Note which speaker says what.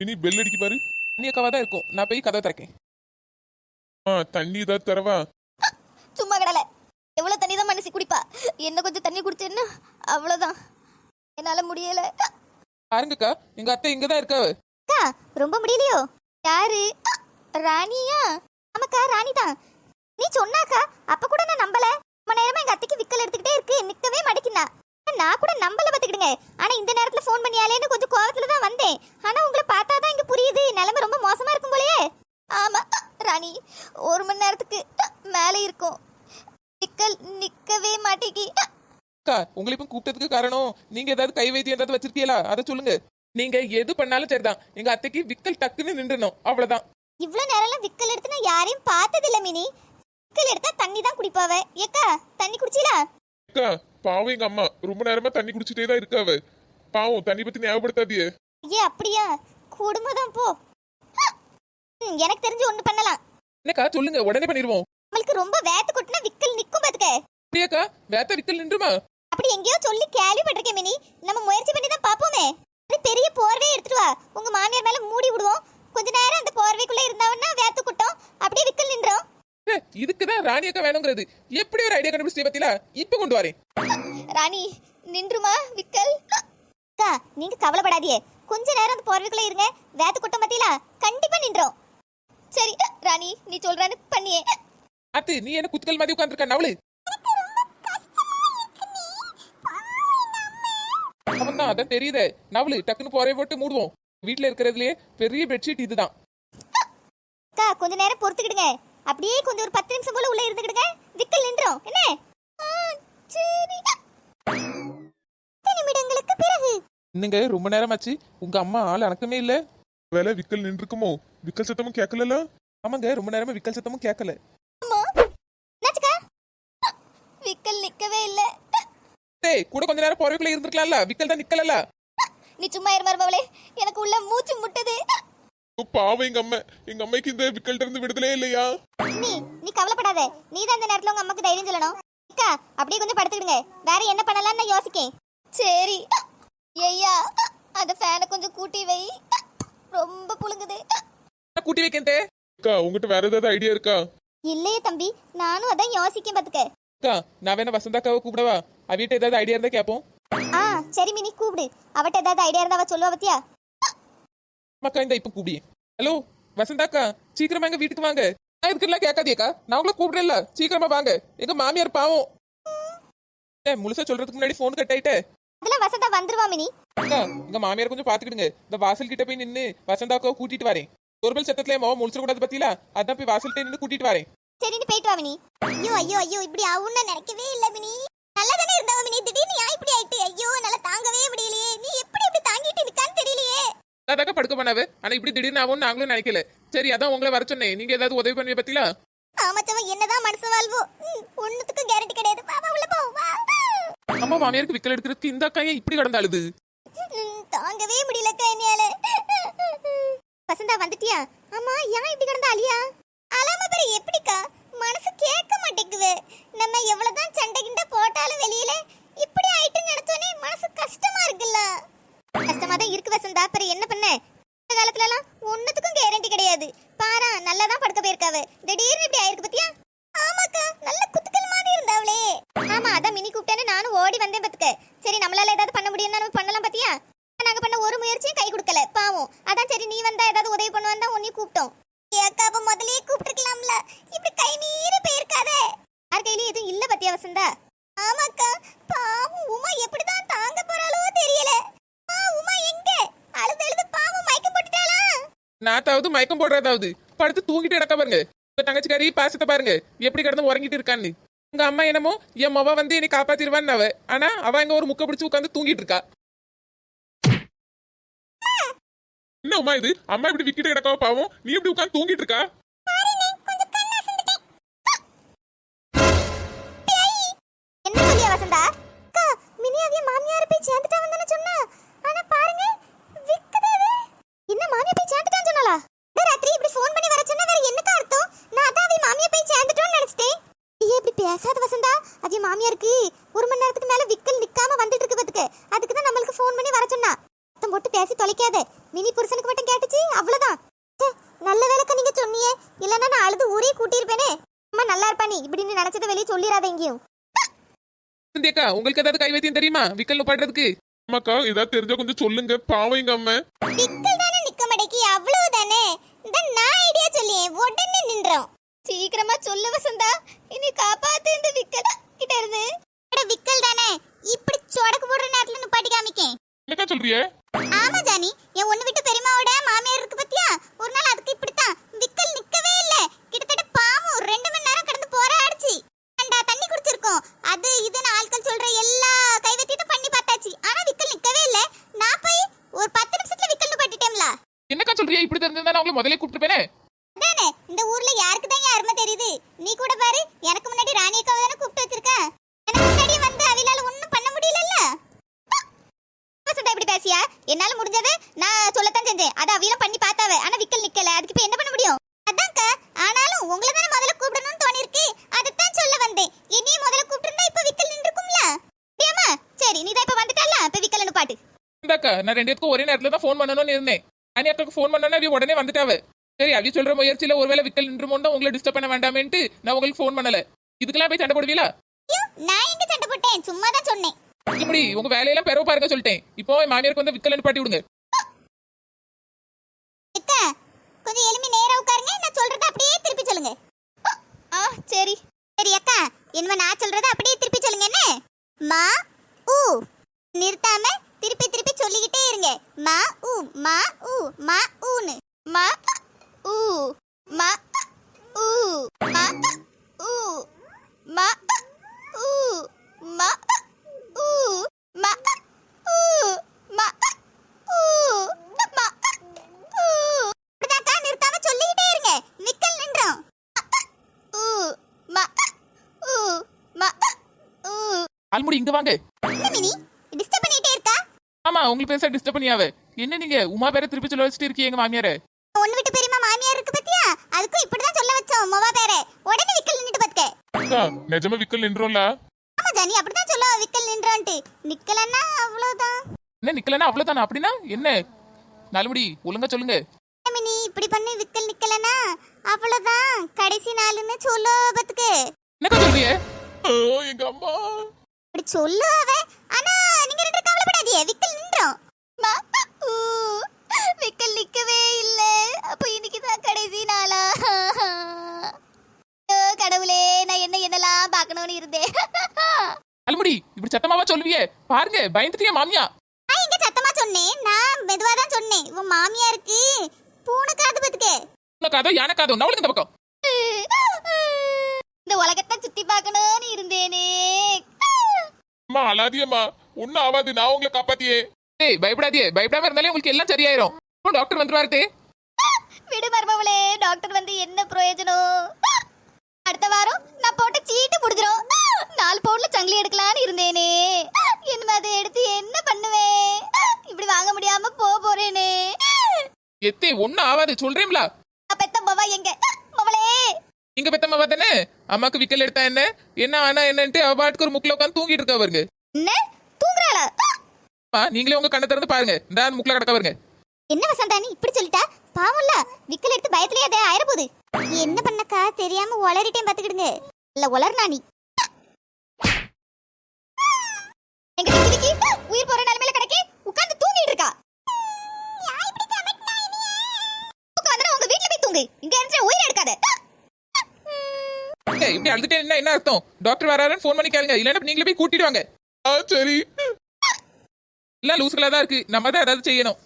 Speaker 1: இனி பெல் அடிக்க பாரு.
Speaker 2: தண்ணி அக்காவா தான் இருக்கும். நான் போய் கதவை திறக்கேன்.
Speaker 1: தண்ணி ஏதாவது தரவா?
Speaker 3: சும்மா கடலை. எவ்வளவு தண்ணி தான் மனசு குடிப்பா? என்ன கொஞ்சம் தண்ணி குடிச்சேன்னா அவ்வளவுதான். என்னால முடியல.
Speaker 2: பாருங்கக்கா, எங்க அத்தை இங்கதான் இருக்காவ.
Speaker 3: அக்கா ரொம்ப முடியலையோ? யாரு? ராணியா? ஆமாக்கா ராணி தான். நீ சொன்னாக்கா அப்ப கூட நான் நம்பல. ரொம்ப நேரமா எங்க அத்தைக்கு விக்கல் எடுத்துக்கிட்டே இருக்கு, நிக்கவே மாட்டேங்கினா. நான் கூட நம்பல பாத்துக்கிடுங்க. ஆனா இந்த நேரத்துல ஃபோன் பண்ணியாலேன்னு கொஞ்சம் கோவத்துல தான் வந்தேன். ஆனா உங்களை பார்த்தாதான் இங்க புரியுது நிலைமை ரொம்ப மோசமா இருக்கும் போலயே. ஆமா ராணி, 1 மணி நேரத்துக்கு மேல இருக்கும், விக்கல் நிக்கவே மாட்டேங்கி.
Speaker 2: அக்கா, உங்களை இப்ப கூப்பிட்டதுக்கு காரணம் நீங்க ஏதாவது கை வைத்தியம் ஏதாவது வச்சிருக்கீங்களா? அதை சொல்லுங்க. நீங்க எது பண்ணாலும் சரிதான், எங்க அத்தைக்கு விக்கல் டக்குன்னு நின்றுணும், அவ்வளவுதான்.
Speaker 3: இவ்வளவு நேரம்லாம் விக்கல் எடுத்து நான் யாரையும் பார்த்ததில்ல மினி. விக்கல் எடுத்தா தண்ணி தான் குடிப்பாவ. ஏக்கா தண்ணி குடிச்சீங்களா?
Speaker 1: அக்கா பாவம், எங்க அம்மா ரொம்ப நேரமா தண்ணி குடிச்சிட்டே தான் இருக்காவ. பாவம், தண்ணி பத்தி ஞாபகப்படுத்தாதியே.
Speaker 3: ஏ அப்படியா? குடும்பம் போ. எனக்கு தெரிஞ்சு ஒண்ணு பண்ணலாம்.
Speaker 2: என்னக்கா சொல்லுங்க, உடனே பண்ணிடுவோம்.
Speaker 3: நம்மளுக்கு ரொம்ப வேத்து கொட்டினா விக்கல் நிக்கும் பாத்துக்க.
Speaker 2: அப்படியாக்கா? வேத்த விக்கல் நின்றுமா?
Speaker 3: அப்படி எங்கேயோ சொல்லி கேள்விப்பட்டிருக்கேன் மினி. நம்ம முயற்சி பண்ணி தான் பாப்போமே. ஒரு பெரிய போர்வை எடுத்துட்டு வா, உங்க மாமியார் மேல மூடி விடுவோம். கொஞ்ச நேரம் அந்த போர்வைக்குள்ள இருந்தாவன்னா வேத்து கொட்டும், அப்படியே விக்கல் நின்றோம்.
Speaker 2: இதுக்குதான் ராணி அக்கா வேணுங்கிறது. எப்படி ஒரு ஐடியா கண்டுபிடிச்சு பத்தியா? இப்ப கொண்டு வரேன்.
Speaker 3: ராணி நின்றுமா விக்கல்? அக்கா நீங்க கவலைப்படாதீங்க, கொஞ்ச நேரம் அந்த போர்வைக்குள்ள இருங்க, வேத்து கொட்டும் பத்தியா கண்டிப்பா நின்றோம். சரி ராணி, நீ சொல்றான்னு பண்ணியே.
Speaker 2: அத்து, நீ என்ன குத்துக்கள் மாதிரி உட்காந்துருக்க நவளு? அவன் தான், அதான் தெரியுதே. நவளு டக்குன்னு போரை போட்டு மூடுவோம். வீட்டுல இருக்கிறதுலயே பெரிய பெட்ஷீட் இதுதான்.
Speaker 3: அக்கா கொஞ்ச நேரம் பொறுத்துக்கிடுங்க, அப்படியே கொஞ்சம் ஒரு 10 நிமிஷம் போல உள்ள இருந்துக்கிடுங்க, விக்கல் நின்றோம். என்ன? சரி. 10 நிமிடங்களுக்கு பிறகு.
Speaker 2: இன்னுங்க ரொம்ப நேரம் ஆச்சு, உங்க அம்மா ஆள் அணக்கமே இல்ல.
Speaker 1: வேலை விக்கல் நின்றுக்குமோ? விக்கல் சத்தமும் கேட்கல.
Speaker 2: ஆமாங்க, ரொம்ப நேரமா விக்கல் சத்தமும் கேட்கல.
Speaker 3: அம்மா என்னாச்சுக்கா? விக்கல் நிக்கவே இல்ல.
Speaker 2: டேய், கூட கொஞ்ச நேரம் போறதுக்குள்ள இருந்திருக்கலாம்ல, விக்கல் தான் நிக்கலல.
Speaker 3: நீ சும்மா இரு மருமவளே, எனக்கு உள்ள மூச்சு முட்டுது.
Speaker 1: பாவம், எங்க அம்மைக்கு இந்த விக்கல்ட்ட இருந்து விடுதலே இல்லையா?
Speaker 3: நீ கவலைப்படாத, நீ தான் இந்த நேரத்துல உங்க அம்மாக்கு தைரியம் சொல்லணும். அக்கா அப்படியே கொஞ்சம் படுத்துக்கிடுங்க, வேற என்ன பண்ணலாம்னு நான் யோசிக்கேன். சரி ஐயா, அந்த ஃபேனை கொஞ்சம் கூட்டி வை, ரொம்ப புழுங்குது.
Speaker 2: கூட்டி வைக்கந்தே.
Speaker 1: அக்கா உங்ககிட்ட வேற ஏதாவது ஐடியா இருக்கா?
Speaker 3: இல்லையே தம்பி, நானும் அதான் யோசிக்கேன் பாத்துக்க.
Speaker 2: அக்கா, நான் வேணா வசந்தாக்காவை கூப்பிடவா? அவிட்ட ஏதாவது ஐடியா இருந்தா கேப்போம்.
Speaker 3: சரி மினி கூப்பிடு, அவட்ட ஏதாவது ஐடியா இருந்தா அவ சொல்லுவா பத்தியா.
Speaker 2: மக்கா இந்த இப்ப கூப்பிடி. ஹலோ வசந்தாக்கா, சீக்கிரமா எங்க வீட்டுக்கு வாங்க. நான் இதுக்கெல்லாம் கேட்காதியக்கா, நான் உங்களை கூப்பிடல, சீக்கிரமா வாங்க. எங்க மாமியார் பாவம். முழுசா சொல்றதுக்கு முன்னாடி போன் கட் ஆயிட்டே.
Speaker 3: அதெல்லாம் வசந்தா வந்துருவா மினி.
Speaker 2: அக்கா, எங்க மாமியார் கொஞ்சம் பாத்துக்கிடுங்க. இந்த வாசல் கிட்ட போய் நின்னு வசந்தாக்காவை கூட்டிட்டு வரேன். ஒருபல் சத்தத்துல மாவ முடிச்சிட கூடாது பத்தியா, அதான் போய் வாசல்கிட்ட நின்று கூட்டிட்டு வரேன்.
Speaker 3: சரி நீ போயிட்டு வா மினி. ஐயோ ஐயோ ஐயோ, இப்படி ஆவுன்னு நினைக்கவே இல்ல மினி. நல்லா தானே இருந்தாவ மினி, திடீர்னு ஏன் இப்படி ஆயிட்டு? ஐயோ நல்லா தாங்கவே முடியலையே. நீ எப்படி இப்படி தாங்கிட்டு இருக்கான்னு தெரியலையே.
Speaker 2: அதாக்கா படுக்க பண்ணாவே, ஆனா இப்படி திடீர்னு ஆகும்னு நாங்களும் நினைக்கல. சரி அதான் உங்களை வர சொன்னேன். நீங்க ஏதாவது உதவி பண்ணுவீங்க பத்தியா?
Speaker 3: ஆமாச்சவ, என்னதான் மனசு வாழ்வோ, ஒண்ணுத்துக்கு கேரண்டி கிடையாது. வா வா உள்ள போ வா.
Speaker 2: அம்மா மாமியாருக்கு விக்கல் எடுக்கிறதுக்கு இந்த அக்கா ஏன் இப்படி கடந்து அழுது?
Speaker 3: தாங்கவே முடியலக்கா என்னால. வசந்தா வந்துட்டியா? ஆமா, ஏன் இப்படி கிடந்தா அலியா? அலாம பேரு எப்படிக்கா? மனசு கேட்க மாட்டேங்குது. நம்ம எவ்வளவுதான் சண்டை கிண்ட போட்டாலும் வெளியில இப்படி ஆயிட்டு நினைச்சோனே மனசு கஷ்டமா இருக்குல்ல. கஷ்டமா தான் இருக்கு வசந்தா, அப்புறம் என்ன பண்ண? இந்த காலத்துல எல்லாம் ஒண்ணுத்துக்கும் கேரண்டி கிடையாது. பாரா நல்லா தான் படுக்க போயிருக்காவ, திடீர்னு இப்படி ஆயிருக்கு பத்தியா? ஆமாக்கா, நல்ல குத்துக்கள் மாதிரி இருந்தாவளே. ஆமா, அதான் மினி கூப்பிட்டேன்னு நானும் ஓடி வந்தேன் பாத்துக்க. சரி நம்மளால ஏதாவது பண்ண முடியும்னா நம்ம பண்ணலாம் பத்தியா? நாங்க பண்ண ஒரு முயற்சியும் கை கொடுக்கல பாவம். அதான் சரி நீ வந்தா ஏதாவது உதவி பண்ணுவான் தான் உன்னையும் கூப்பிட்டோம். அக்கா அப்ப முதல்லயே கூப்பிட்டுருக்கலாம்ல, இப்படி கை மீறி போயிருக்காதே. யார் கையிலயும் எதுவும் இல்ல பத்தியா வசந்தா? ஆமாக்கா, பாவம் உமா எப்படிதான் தாங்க போறாளோ தெரியல. உமா எங்க? அழுது பாவம் மயக்கம் போட்டுட்டாளா?
Speaker 2: நாத்தாவது மயக்கம் போடுறதாவது படுத்து தூங்கிட்டு கிடக்க பாருங்க. இப்ப தங்கச்சிக்காரி பாசத்தை பாருங்க, எப்படி கிடந்து உறங்கிட்டு இருக்கான்னு. உங்க அம்மா என்னமோ என் மொவ வந்து என்னை காப்பாத்திருவான்னு அவ, ஆனா அவ எங்க ஒரு முக்க பிடிச்சு உட்காந்து தூங்கிட்டு இருக்கா.
Speaker 1: என்ன அம்மா இது? அம்மா இப்படி விக்கிட்டு கிடக்காம பாவம், நீ இப்படி உட்காந்து தூங்கிட்டு இருக்கா?
Speaker 3: என்ன சொல்லியா வசந்தா? அக்கா மினியாவிய மாமியார் போய் சேர்ந்துட்டா வந்தன சொன்னா, ஆனா பாருங்க விக்குது. என்ன மாமியார் போய் சேர்ந்துட்டான்னு சொன்னாளா? ராத்திரி இப்படி ஃபோன் பண்ணி வர சொன்னா வேற என்னக்கா அர்த்தம்? நான் அதான் அவ மாமியார் போய் சேர்ந்துட்டோன்னு நினைச்சிட்டேன். ஏய் இப்படி பேசாத வசந்தா, அவ மாமியாருக்கு 1 மணி நேரத்துக்கு மேல விக்கல் நிக்காம வந்துட்டு இருக்கு பாத்துக்க. அதுக்கு தான் நம்மளுக்கு ஃபோன் பண்ணி வர சொன்னா. சத்தம் போட்டு பேசி தொலைக்காத. மினி புருஷனுக்கு மட்டும் கேட்டுச்சு, அவ்வளவுதான். ச்சே, நல்ல வேலைக்கு நீங்க சொன்னீங்க, இல்லன்னா நான் அழுது ஊரே கூட்டியிருப்பேனே. அம்மா நல்லா இருப்பா நீ, இப்படின்னு நினைச்சதை வெளியே சொல்லிடாத எங்கேயும்.
Speaker 2: வசந்தியக்கா உங்களுக்கு ஏதாவது கை வைத்தியம் தெரியுமா விக்கல் நிப்பாட்டுறதுக்கு?
Speaker 1: அம்மாக்கா ஏதாவது தெரிஞ்சா கொஞ்சம் சொல்லுங்க, பாவம் எங்க அம்மா.
Speaker 3: விக்கல் தானே நிக்க மாட்டேக்கி, அவ்வளவுதானே. இந்த நான் ஐடியா சொல்லியே உடனே நின்றோம். சீக்கிரமா சொல்லு வசந்தா, இனி காப்பாத்து இந்த விக்கல் கிட்ட இருந்து. அட விக்கல் தானே, இப்படி சொடக்கு போடுற நேரத்துல நிப்பாட்டி காமிக்கேன்.
Speaker 1: என்னக்கா சொல்றியே?
Speaker 3: ஆமா ஜானி, என் ஒண்ணு விட்டு பெரியமாவோட மாமியார் இருக்கு பத்தியா, ஒரு நாள் அதுக்கு இப்படித்தான் விக்கல் நிக்கவே இல்ல. கிட்டத்தட்ட பாவம் 2 மணி நேரம் கடந்து போராடிச்சு. அண்டா தண்ணி குடிச்சிருக்கோம், அது இதுன்னு ஆட்கள் சொல்ற எல்லா கைவத்தியத்தை பண்ணி பார்த்தாச்சு. ஆனா விக்கல் நிக்கவே இல்ல. நான் போய் ஒரு 10 நிமிஷத்துல விக்கல் நிப்பாட்டிட்டேன்ல.
Speaker 2: என்னக்கா சொல்றியா? இப்படி தெரிஞ்சிருந்தா நான் உங்களை முதல்ல கூப்பிட்டுப்பேனே.
Speaker 3: அதானே, இந்த ஊர்ல யாருக்கு தான் அருமை தெரியுது. நீ கூட பாரு, எனக்கு முன்னாடி ராணி அக்காவை தானே கூப்பிட்டு வச்சிருக்க. எனக்கு முன்னாடி வந்து அவிலால ஒண்ணும் பண்ண முடியலல்ல. வசந்தா இப்படி பேசியா? என்னால முடிஞ்சது நான் சொல்லத்தான் செஞ்சேன். அது அவியெல்லாம் பண்ணி பார்த்தாவ, ஆனா விக்கல் நிக்கல. அதுக்கு இப்ப என்ன பண்ண முடியும்? அதான்க்கா, ஆனாலும் உங்களை தானே முதல்ல கூப்பிடணும்னு தோணி இருக்கு. அதைத்தான் சொல்ல வந்தேன். என்னையும் முதல்ல கூப்பிட்டுருந்தா இப்ப விக்கல் நின்றுக்கும்ல. ஏமா சரி, நீ தான் இப்ப வந்துட்டல்ல, இப்ப விக்கல் நிப்பாட்டு.
Speaker 2: இந்தாக்கா நான் 2 பேருக்கும் ஒரே நேரத்துல தான் ஃபோன் பண்ணணும்னு இருந்தேன். அனி அக்காக்கு ஃபோன் பண்ணனா அவ உடனே வந்துட்டாவ. சரி அவி சொல்ற முயற்சியில ஒருவேளை விக்கல் நின்றுமோன்னு உங்களை டிஸ்டர்ப் பண்ண வேண்டாமேன்ட்டு நான் உங்களுக்கு ஃபோன் பண்ணல. இதுக்கெல்லாம் போய் சண்டை போடுவீங்களா?
Speaker 3: ஐயோ, நான் எங்க சண்டை போட்டேன்? சும்மா தான் சொன்னேன்.
Speaker 2: இப்படி உங்க வேலையெல்லாம் பெறவு பாருங்க சொல்லிட்டேன். இப்போ என் மாமியாருக்கு வந்து விக்கல் நிப்பாட்டி விடுங்க.
Speaker 3: அக்கா, கொஞ்சம் எலும்பி நேரா உட்காருங்க, நான் சொல்றத அப்படியே திருப்பி சொல்லுங்க. சரி சரி அக்கா, என்ன நான் சொல்றத அப்படியே திருப்பி சொல்லுங்க. என்ன மா ஊ நிறுத்தாம திருப்பி திருப்பி சொல்லிக்கிட்டே இருங்க. மா ஊ மா ஊ மா ஊன்னு. மா ஊ மா ஊ மா ஊ மா ஊ மா ஊ மா ஊ மா ஊ மா ஊ. அப்படிதாக்கா, நிறுத்தாம சொல்லிக்கிட்டே இருங்க, விக்கல் நின்றோம். ஊ மா ஊ மா ஊ.
Speaker 2: ஆல்முடி இங்க வாங்க.
Speaker 3: என்ன மினி டிஸ்டர்ப் பண்ணிட்டே இருக்கா?
Speaker 2: ஆமா உங்களுக்கு பேச டிஸ்டர்ப் பண்ணியாவ. என்ன நீங்க உமா பேரை திருப்பி சொல்ல வச்சுட்டு இருக்கீங்க எங்க மாமியார?
Speaker 3: ஒண்ணு விட்டு பெரியமா மாமியார் இருக்கு பத்தியா, அதுக்கும் இப்படிதான் சொல்ல வச்சோம் மொவா பேரே. உடனே விக்கல் நின்னுட்டு பாத்துக்க.
Speaker 1: அக்கா நிஜமா விக்கல் நின்றோம்ல?
Speaker 3: ஆமா ஜானி, அப்படிதான் சொல்ல விக்கல் நின்றான்ட்டு. நிக்கலன்னா அவ்வளவுதான்.
Speaker 2: என்ன நிக்கலன்னா அவ்வளவுதானா? அப்படின்னா என்ன? நாலுமுடி ஒழுங்கா சொல்லுங்க.
Speaker 3: மினி இப்படி பண்ணி விக்கல் நிக்கலன்னா அவ்வளவுதான், கடைசி நாளுன்னு சொல்ல பத்துக்கு.
Speaker 2: என்னக்கா சொல்றீங்க?
Speaker 1: எங்க அம்மா.
Speaker 3: இப்படி சொல்லுவ, ஆனா நீங்க 2 பேரும் கவலைப்படாதீங்க, விக்கல் நின்றோம். மா ஊ விக்கல் நிக்கவே இல்ல. அப்ப இன்னைக்கு தான் கடைசி நாளா? கடவுளே, நான் என்னெல்லாம் பார்க்கணும்னு இருந்தேன்.
Speaker 2: ஆல்முடி இப்படி சத்தமாவா சொல்லுவியே? பாருங்க பயந்துட்டீங்க மாமியா.
Speaker 3: நான் எங்க சத்தமா சொன்னேன்? நான் மெதுவா தான் சொன்னேன். உன் மாமியாருக்கு பூனை காது பத்துக்க.
Speaker 2: உனக்காதோ யானைக்காதோ நவளுங்க இந்த பக்கம்.
Speaker 3: இந்த உலகத்தை சுத்தி பார்க்கணும்னு இருந்தேனே.
Speaker 1: அம்மா அழாதியம்மா, ஒன்னும் ஆகாது, நான் உங்களை காப்பாத்தியே.
Speaker 2: ஏய் பயப்படாதீங்க, பயப்படாம இருந்தாலே உங்களுக்கு எல்லாம் சரியாயிரும். இப்போ டாக்டர் வந்துருவாரு.
Speaker 3: விடு மர்மவளே, டாக்டர் வந்து என்ன பிரயோஜனம்? அடுத்த வாரம் நான் போட்ட சீட்டு முடிஞ்சிரும். 4 பவுன்ல சங்கிலி எடுக்கலான்னு இருந்தேனே. என்ன அதை எடுத்து என்ன பண்ணுவேன்? இப்படி வாங்க முடியாம போறேனே.
Speaker 2: எத்தே ஒன்னும் ஆகாது சொல்றேன்ல.
Speaker 3: பெத்த மவா எங்க? மவளே
Speaker 2: இங்க பெத்தம்மாவா தானே? அம்மாக்கு விக்கல் எடுத்தா என்ன, என்ன ஆனா என்னன்ட்டு அவ பாட்டுக்கு ஒரு முக்கில உட்காந்து தூங்கிட்டு இருக்கா பாருங்க.
Speaker 3: என்ன தூங்குறாளா?
Speaker 2: நீங்களே உங்க கண்ணை திறந்து பாருங்க, இந்த முக்கில கிடக்க பாருங்க.
Speaker 3: என்ன வசந்தா நீ இப்படி சொல்லிட்டா? பாவம்ல, விக்கல் எடுத்து பயத்திலேயே அதை ஆயிரப்போகுது. என்ன பண்ணக்கா, தெரியாம உளறிட்டேன் பாத்துக்கிடுங்க. இல்ல உளர்னா நீ எங்க விக்கி உயிர் போற நிலைமையில கிடக்கே உட்கார்ந்து தூங்கிட்டு இருக்கா. உட்கார்ந்து உங்க வீட்ல போய் தூங்கு, இங்க இருந்து உயிர் எடுக்காத.
Speaker 2: இப்படி அழுதுட்டே என்ன அர்த்தம்? டாக்டர் வராருன்னு ஃபோன் பண்ணி கேளுங்க, இல்லன்னா நீங்களே போய் கூட்டிட்டு வாங்க.
Speaker 1: சரி.
Speaker 2: எல்லாம் லூசுகளா தான் இருக்கு, நம்ம தான் ஏதாவது செய்யணும்.